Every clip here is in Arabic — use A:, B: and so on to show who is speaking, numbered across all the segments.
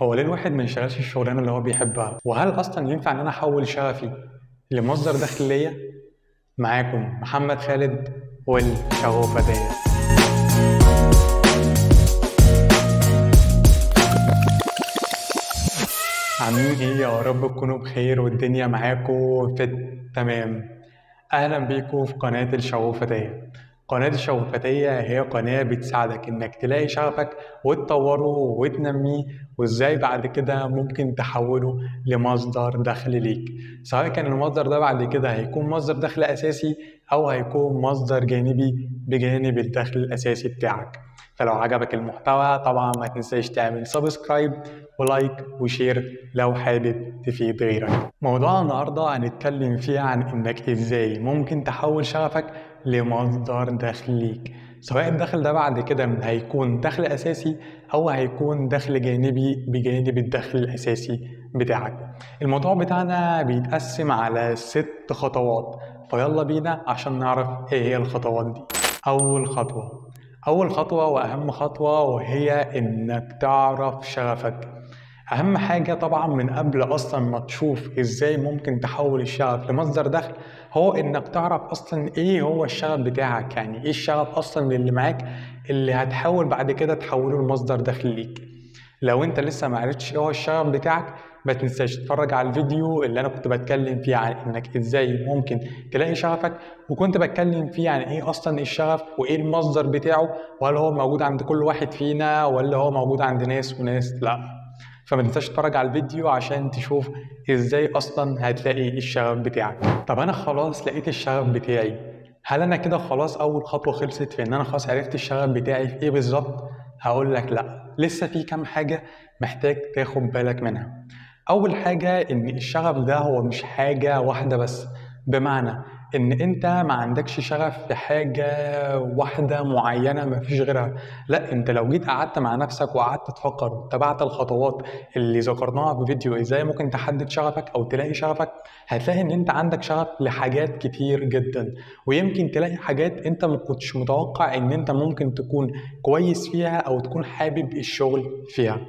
A: هو ليه الواحد ما يشتغلش الشغلانة اللي هو بيحبها؟ وهل أصلا ينفع إن أنا أحول شغفي لمصدر دخل ليا؟ معاكم محمد خالد والشغوفتية. عاملين إيه؟ يا رب تكونوا بخير والدنيا معاكم في التمام. أهلا بيكم في قناة الشغوفتية. قناة الشغوفتية هي قناة بتساعدك إنك تلاقي شغفك وتطوره وتنميه، وإزاي بعد كده ممكن تحوله لمصدر دخل ليك، سواء كان المصدر ده بعد كده هيكون مصدر دخل أساسي أو هيكون مصدر جانبي بجانب الدخل الأساسي بتاعك. فلو عجبك المحتوى طبعا ما تنساش تعمل سبسكرايب ولايك وشير لو حابب تفيد غيرك. موضوع النهاردة هنتكلم فيه عن إنك إزاي ممكن تحول شغفك لمصدر دخل ليك، سواء الدخل ده بعد كده هيكون دخل أساسي أو هيكون دخل جانبي بجانب الدخل الأساسي بتاعك. الموضوع بتاعنا بيتقسم على 6 خطوات، فيلا بينا عشان نعرف إيه هي الخطوات دي. أول خطوة وأهم خطوة وهي إنك تعرف شغفك. أهم حاجة طبعا من قبل أصلا ما تشوف إزاي ممكن تحول الشغف لمصدر دخل، هو إنك تعرف أصلا إيه هو الشغف بتاعك، يعني إيه الشغف أصلا اللي معاك اللي هتحاول بعد كده تحوله لمصدر دخل ليك. لو أنت لسه معرفتش إيه هو الشغف بتاعك ما تنساش تتفرج على الفيديو اللي أنا كنت بتكلم فيه عن إنك إزاي ممكن تلاقي شغفك، وكنت بتكلم فيه عن إيه أصلا الشغف وإيه المصدر بتاعه، وهل هو موجود عند كل واحد فينا ولا هو موجود عند ناس وناس لأ. فما تنساش تتفرج على الفيديو عشان تشوف ازاي اصلا هتلاقي الشغف بتاعك. طب انا خلاص لقيت الشغف بتاعي، هل انا كده خلاص اول خطوة خلصت في ان انا خلاص عرفت الشغف بتاعي في ايه بالظبط؟ هقول لك لا، لسه في كام حاجة محتاج تاخد بالك منها. اول حاجة ان الشغف ده هو مش حاجة واحدة بس، بمعنى ان انت ما عندكش شغف في حاجة واحدة معينة مفيش غيرها. لا، انت لو جيت قعدت مع نفسك وقعدت تفكر واتبعت الخطوات اللي ذكرناها في فيديو ازاي ممكن تحدد شغفك او تلاقي شغفك، هتلاقي ان انت عندك شغف لحاجات كتير جدا، ويمكن تلاقي حاجات انت ما كنتش متوقع ان انت ممكن تكون كويس فيها او تكون حابب الشغل فيها.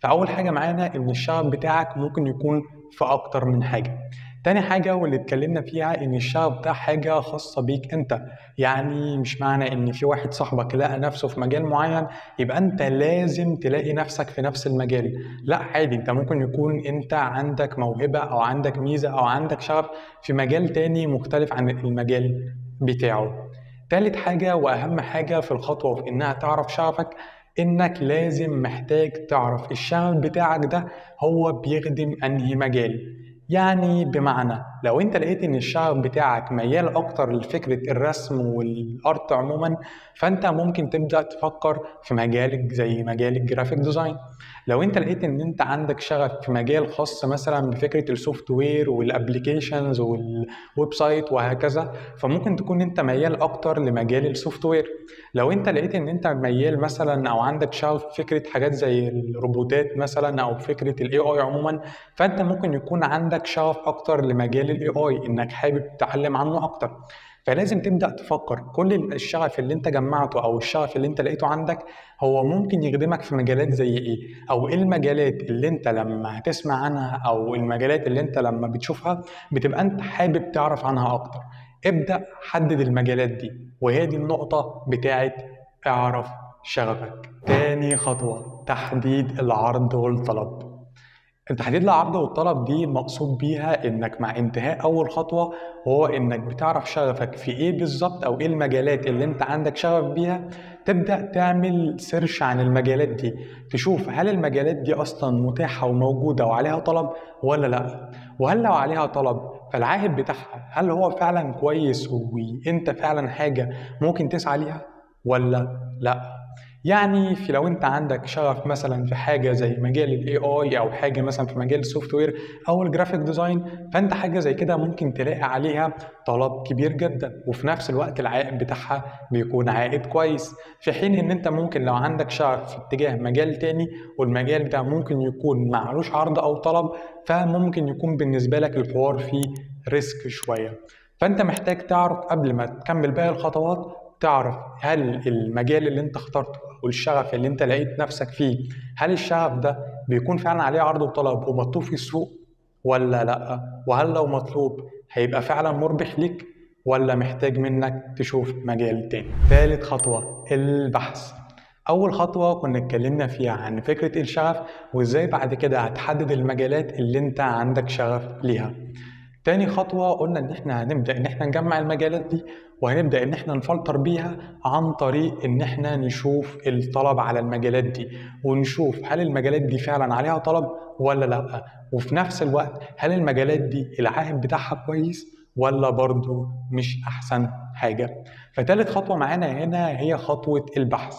A: فاول حاجة معانا ان الشغف بتاعك ممكن يكون في اكتر من حاجة. تاني حاجة واللي اتكلمنا فيها ان الشغف ده حاجة خاصة بيك انت، يعني مش معنى ان في واحد صاحبك لقى نفسه في مجال معين يبقى انت لازم تلاقي نفسك في نفس المجال. لا عادي، انت ممكن يكون انت عندك موهبة او عندك ميزة او عندك شغف في مجال تاني مختلف عن المجال بتاعه. تالت حاجة واهم حاجة في الخطوة في انها تعرف شغفك، انك لازم محتاج تعرف الشغف بتاعك ده هو بيخدم انهي مجال. يعني بمعنى لو انت لقيت ان الشغف بتاعك ميال اكتر لفكرة الرسم والارت عموما، فانت ممكن تبدأ تفكر في مجال زي مجال الجرافيك ديزاين. لو انت لقيت ان انت عندك شغف في مجال خاص مثلا بفكرة السوفت وير والابليكيشنز والويب سايت وهكذا، فممكن تكون انت ميال اكتر لمجال السوفت وير. لو انت لقيت ان انت ميال مثلا او عندك شغف في فكرة حاجات زي الروبوتات مثلا او فكرة الاي اي عموما، فانت ممكن يكون عندك شغف اكتر لمجال الاي اي، انك حابب تتعلم عنه اكتر. فلازم تبدا تفكر كل الشغف اللي انت جمعته او الشغف اللي انت لقيته عندك هو ممكن يخدمك في مجالات زي ايه، او ايه المجالات اللي انت لما هتسمع عنها او المجالات اللي انت لما بتشوفها بتبقى انت حابب تعرف عنها اكتر. ابدا حدد المجالات دي، وهي دي النقطه بتاعت اعرف شغفك. تاني خطوه تحديد العرض والطلب. تحديد العرض والطلب دي المقصود بيها انك مع انتهاء اول خطوة، وهو انك بتعرف شغفك في ايه بالظبط او ايه المجالات اللي انت عندك شغف بيها، تبدأ تعمل سيرش عن المجالات دي، تشوف هل المجالات دي اصلا متاحة وموجودة وعليها طلب ولا لا. وهل لو عليها طلب فالعائد بتاعها هل هو فعلا كويس وانت فعلا حاجة ممكن تسعى ليها ولا لا. يعني في لو انت عندك شغف مثلا في حاجه زي مجال الاي اي او حاجه مثلا في مجال السوفت وير او الجرافيك ديزاين، فانت حاجه زي كده ممكن تلاقي عليها طلب كبير جدا وفي نفس الوقت العائد بتاعها بيكون عائد كويس. في حين ان انت ممكن لو عندك شغف في اتجاه مجال تاني والمجال ده ممكن يكون معلوش عرض او طلب، فممكن يكون بالنسبه لك الحوار فيه ريسك شويه. فانت محتاج تعرف قبل ما تكمل باقي الخطوات، تعرف هل المجال اللي انت اخترته والشغف اللي انت لقيت نفسك فيه، هل الشغف ده بيكون فعلا عليه عرض وطلب ومطلوب في السوق ولا لأ؟ وهل لو مطلوب هيبقى فعلا مربح ليك ولا محتاج منك تشوف مجال تاني؟ ثالث خطوة البحث. أول خطوة كنا اتكلمنا فيها عن فكرة الشغف وإزاي بعد كده هتحدد المجالات اللي أنت عندك شغف ليها. تاني خطوة قلنا إن إحنا هنبدأ إن إحنا نجمع المجالات دي وهنبدأ إن إحنا نفلتر بيها عن طريق إن إحنا نشوف الطلب على المجالات دي ونشوف هل المجالات دي فعلا عليها طلب ولا لأ، وفي نفس الوقت هل المجالات دي العائد بتاعها كويس ولا برضو مش أحسن حاجة. فتالت خطوة معانا هنا هي خطوة البحث.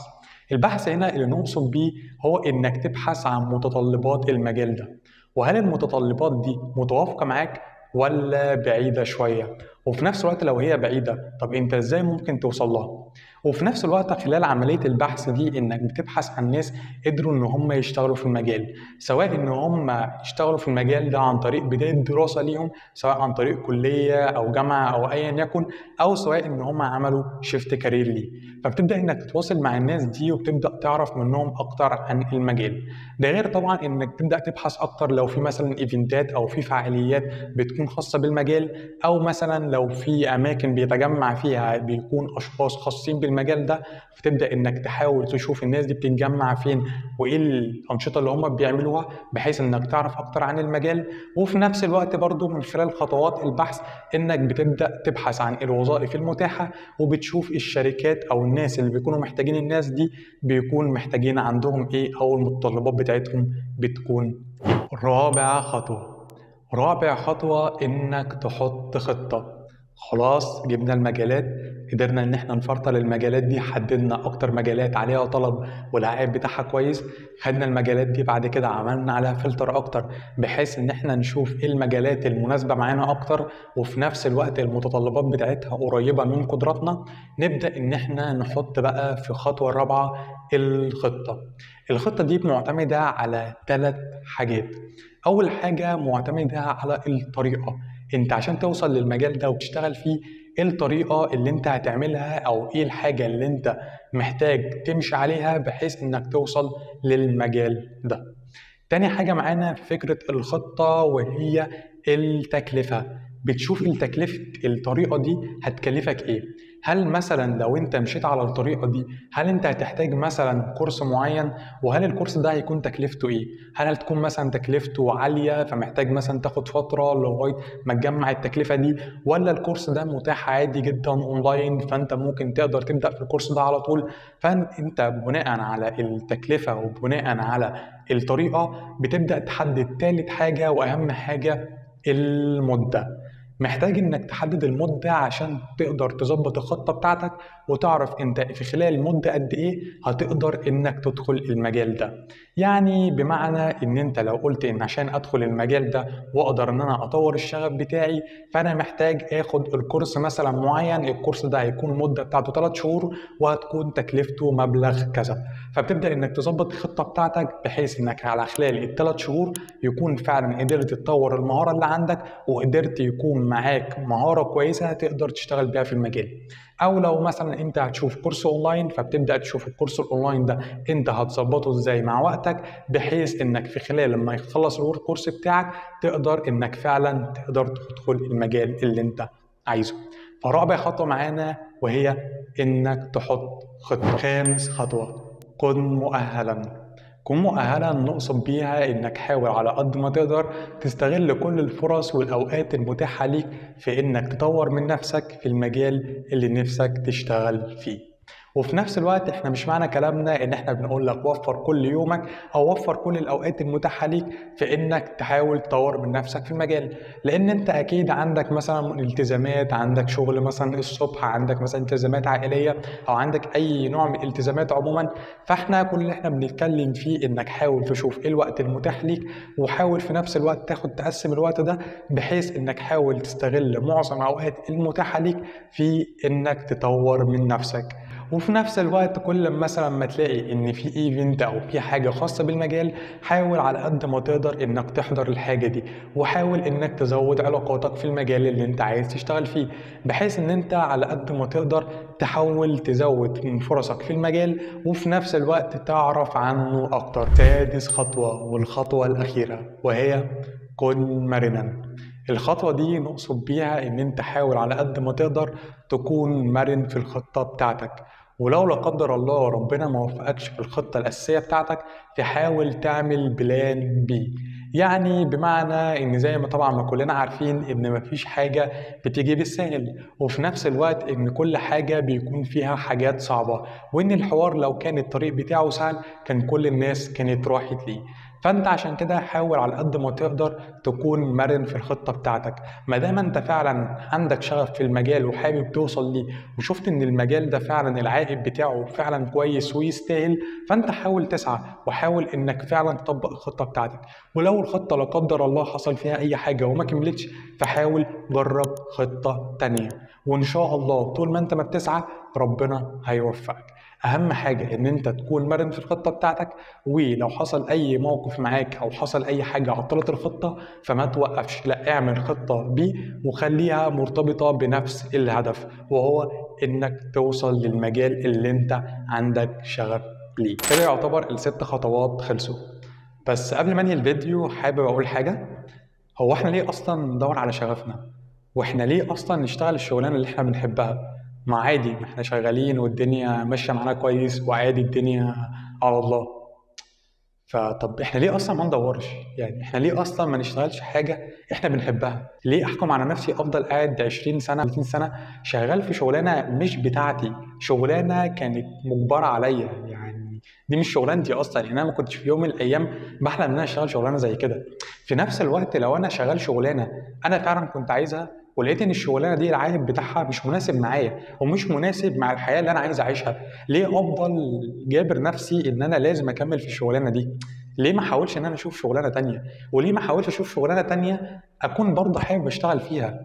A: البحث هنا اللي نقصد بيه هو إنك تبحث عن متطلبات المجال ده، وهل المتطلبات دي متوافقة معاك ولا بعيدة شوية، وفي نفس الوقت لو هي بعيدة طب انت ازاي ممكن توصل لها. وفي نفس الوقت خلال عملية البحث دي انك بتبحث عن ناس قدروا ان هم يشتغلوا في المجال، سواء ان هم يشتغلوا في المجال ده عن طريق بداية دراسة ليهم، سواء عن طريق كلية او جامعة او ايا يكن، او سواء ان هم عملوا شيفت كارير ليه. فبتبدأ انك تتواصل مع الناس دي وبتبدأ تعرف منهم اكتر عن المجال ده، غير طبعا انك تبدأ تبحث اكتر لو في مثلا ايفنتات او في فعاليات بتكون خاصة بالمجال، او مثلا لو في اماكن بيتجمع فيها بيكون اشخاص خاصين بالمجال ده، فتبدا انك تحاول تشوف الناس دي بتتجمع فين وايه الانشطه اللي هم بيعملوها بحيث انك تعرف اكتر عن المجال. وفي نفس الوقت برضو من خلال خطوات البحث انك بتبدا تبحث عن الوظائف المتاحه وبتشوف الشركات او الناس اللي بيكونوا محتاجين الناس دي بيكون محتاجين عندهم ايه او المتطلبات بتاعتهم بتكون. رابع خطوة إنك تحط خطة. خلاص جبنا المجالات، قدرنا إن إحنا نفلتر المجالات دي، حددنا أكتر مجالات عليها طلب والعائد بتاعها كويس، خدنا المجالات دي بعد كده عملنا عليها فلتر أكتر بحيث إن إحنا نشوف إيه المجالات المناسبة معانا أكتر وفي نفس الوقت المتطلبات بتاعتها قريبة من قدراتنا. نبدأ إن إحنا نحط بقى في الخطوة الرابعة الخطة. الخطة دي معتمدة على 3 حاجات. أول حاجة معتمدة على الطريقة، أنت عشان توصل للمجال ده وتشتغل فيه إيه الطريقة اللي أنت هتعملها أو إيه الحاجة اللي أنت محتاج تمشي عليها بحيث إنك توصل للمجال ده. تاني حاجة معانا في فكرة الخطة وهي التكلفة. بتشوف التكلفة الطريقة دي هتكلفك إيه. هل مثلا لو انت مشيت على الطريقة دي هل انت هتحتاج مثلا كورس معين، وهل الكورس ده هيكون تكلفته ايه؟ هل هتكون مثلا تكلفته عالية فمحتاج مثلا تاخد فترة لغاية ما تجمع التكلفة دي، ولا الكورس ده متاح عادي جدا اونلاين فانت ممكن تقدر تبدأ في الكورس ده على طول. فانت بناء على التكلفة وبناء على الطريقة بتبدأ تحدد تالت حاجة واهم حاجة المدة. محتاج انك تحدد المدة عشان تقدر تظبط الخطة بتاعتك وتعرف انت في خلال مدة قد ايه هتقدر انك تدخل المجال ده. يعني بمعنى ان انت لو قلت ان عشان ادخل المجال ده واقدر ان انا اطور الشغف بتاعي فانا محتاج اخد الكورس مثلا معين، الكورس ده هيكون المدة بتاعته 3 شهور وهتكون تكلفته مبلغ كذا. فبتبدأ انك تظبط الخطة بتاعتك بحيث انك على خلال ال3 شهور يكون فعلا قدرت تطور المهارة اللي عندك وقدرت يكون معاك مهارة كويسة تقدر تشتغل بيها في المجال. او لو مثلا انت هتشوف كورس اونلاين فبتبدأ تشوف الكورس الاونلاين ده انت هتظبطه ازاي مع وقتك بحيث انك في خلال لما يخلص الكورس بتاعك تقدر انك فعلا تقدر تدخل المجال اللي انت عايزه. فرابع خطوة معانا وهي انك تحط خطة. خامس خطوة كن مؤهلا. كن مؤهلا نقصد بيها انك حاول على قد ما تقدر تستغل كل الفرص والاوقات المتاحة ليك في انك تطور من نفسك في المجال اللي نفسك تشتغل فيه. وفي نفس الوقت احنا مش معنى كلامنا ان احنا بنقول لك وفر كل يومك او وفر كل الاوقات المتاحه ليك في انك تحاول تطور من نفسك في المجال، لان انت اكيد عندك مثلا التزامات، عندك شغل مثلا الصبح، عندك مثلا التزامات عائليه او عندك اي نوع من الالتزامات عموما. فاحنا كل اللي احنا بنتكلم فيه انك حاول تشوف ايه الوقت المتاح ليك وحاول في نفس الوقت تقسم الوقت ده بحيث انك حاول تستغل معظم الاوقات المتاحه ليك في انك تطور من نفسك. وفي نفس الوقت كل مثلا ما تلاقي ان في ايفنت او في حاجه خاصه بالمجال، حاول على قد ما تقدر انك تحضر الحاجه دي، وحاول انك تزود علاقاتك في المجال اللي انت عايز تشتغل فيه، بحيث ان انت على قد ما تقدر تحاول تزود من فرصك في المجال وفي نفس الوقت تعرف عنه اكتر. سادس خطوه والخطوه الاخيره وهي كن مرنا. الخطوة دي نقصد بيها ان انت حاول على قد ما تقدر تكون مرن في الخطة بتاعتك، ولو لا قدر الله ربنا ما وفقكش في الخطة الأساسية بتاعتك تحاول تعمل بلان بي. يعني بمعنى ان زي ما طبعا ما كلنا عارفين ان مفيش حاجة بتيجي بالسهل، وفي نفس الوقت ان كل حاجة بيكون فيها حاجات صعبة، وان الحوار لو كان الطريق بتاعه سهل كان كل الناس كانت راحت ليه. فانت عشان كده حاول على قد ما تقدر تكون مرن في الخطة بتاعتك. ما دام انت فعلا عندك شغف في المجال وحابب توصل ليه، وشفت ان المجال ده فعلا العائد بتاعه فعلا كويس ويستاهل، فانت حاول تسعى وحاول انك فعلا تطبق الخطة بتاعتك. ولو الخطة لا قدر الله حصل فيها اي حاجة وما كملتش، فحاول جرب خطة تانية، وان شاء الله طول ما انت ما بتسعى ربنا هيوفقك. اهم حاجة ان انت تكون مرن في الخطة بتاعتك، ولو حصل اي موقف معاك او حصل اي حاجة عطلت الخطة فما توقفش، لا اعمل خطة بي وخليها مرتبطة بنفس الهدف، وهو انك توصل للمجال اللي انت عندك شغف ليه. كده يعتبر ال6 خطوات خلصوا. بس قبل ما انهي الفيديو حابب اقول حاجة. هو احنا ليه اصلا ندور على شغفنا؟ واحنا ليه اصلا نشتغل الشغلانة اللي احنا بنحبها؟ ما عادي، ما احنا شغالين والدنيا ماشية معانا كويس وعادي الدنيا على الله. فطب احنا ليه اصلا ما ندورش؟ يعني احنا ليه اصلا ما نشتغلش حاجة احنا بنحبها؟ ليه احكم على نفسي افضل قاعد 20 سنة 30 سنة شغال في شغلانة مش بتاعتي، شغلانة كانت مجبرة عليا؟ يعني دي مش شغلانتي اصلا، يعني انا ما كنتش في يوم من الايام بحلم ان انا اشتغل شغلانة زي كده. في نفس الوقت لو انا شغال شغلانة انا فعلا كنت عايزها، ولقيت ان الشغلانه دي العائد بتاعها مش مناسب معايا ومش مناسب مع الحياه اللي انا عايز اعيشها، ليه افضل جابر نفسي ان انا لازم اكمل في الشغلانه دي؟ ليه ما احاولش ان انا اشوف شغلانه تانية؟ وليه ما احاولش اشوف شغلانه تانية اكون برضه حابب اشتغل فيها؟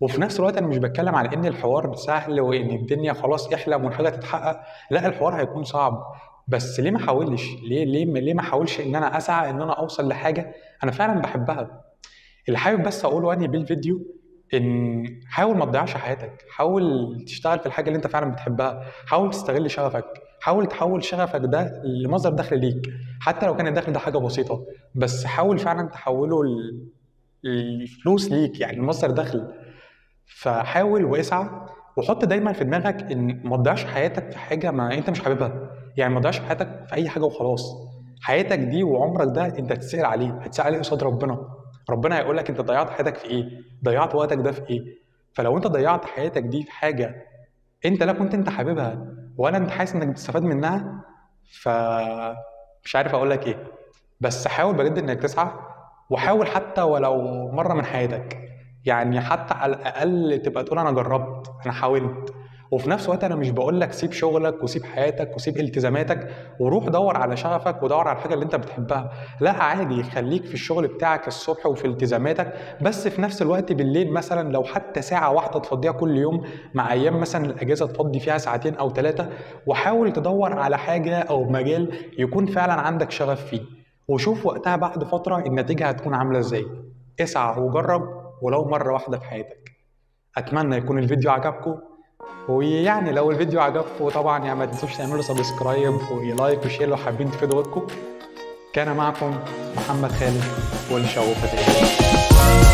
A: وفي نفس الوقت انا مش بتكلم على ان الحوار سهل وان الدنيا خلاص احلم والحاجه تتحقق، لا الحوار هيكون صعب. بس ليه ما احاولش؟ ليه ما احاولش ان انا اسعى ان انا اوصل لحاجه انا فعلا بحبها؟ اللي حابب بس اقوله يعني بالفيديو ان حاول ما تضيعش حياتك، حاول تشتغل في الحاجه اللي انت فعلا بتحبها، حاول تستغل شغفك، حاول تحول شغفك ده لمصدر دخل ليك، حتى لو كان الدخل ده حاجه بسيطه، بس حاول فعلا تحوله الفلوس ليك، يعني مصدر دخل. فحاول واسعى، وحط دايما في دماغك ان ما تضيعش حياتك في حاجه ما انت مش حاببها. يعني ما تضيعش حياتك في اي حاجه وخلاص. حياتك دي وعمرك ده انت هتسأل عليه، هتسأل عليه قصاد ربنا. ربنا هيقول لك انت ضيعت حياتك في ايه، ضيعت وقتك ده في ايه. فلو انت ضيعت حياتك دي في حاجه انت لا كنت انت حاببها ولا انت حاسس انك بتستفاد منها، فمش عارف اقول لك ايه. بس حاول بجد انك تسعى، وحاول حتى ولو مره من حياتك، يعني حتى على الاقل تبقى تقول انا جربت، انا حاولت. وفي نفس الوقت انا مش بقول لك سيب شغلك وسيب حياتك وسيب التزاماتك وروح دور على شغفك ودور على الحاجه اللي انت بتحبها، لا عادي خليك في الشغل بتاعك الصبح وفي التزاماتك، بس في نفس الوقت بالليل مثلا لو حتى ساعه واحده تفضيها كل يوم، مع ايام مثلا الاجازه تفضي فيها ساعتين او 3، وحاول تدور على حاجه او مجال يكون فعلا عندك شغف فيه، وشوف وقتها بعد فتره النتيجه هتكون عامله ازاي. اسعى وجرب ولو مره واحده في حياتك. اتمنى يكون الفيديو عجبكم، ويعني لو الفيديو عجبكم طبعا يعني ما تنسوش تعملوا سبسكرايب ولايك وشير لو حابين تفيدوا غيركم. كان معكم محمد خالد والشوق فتاة.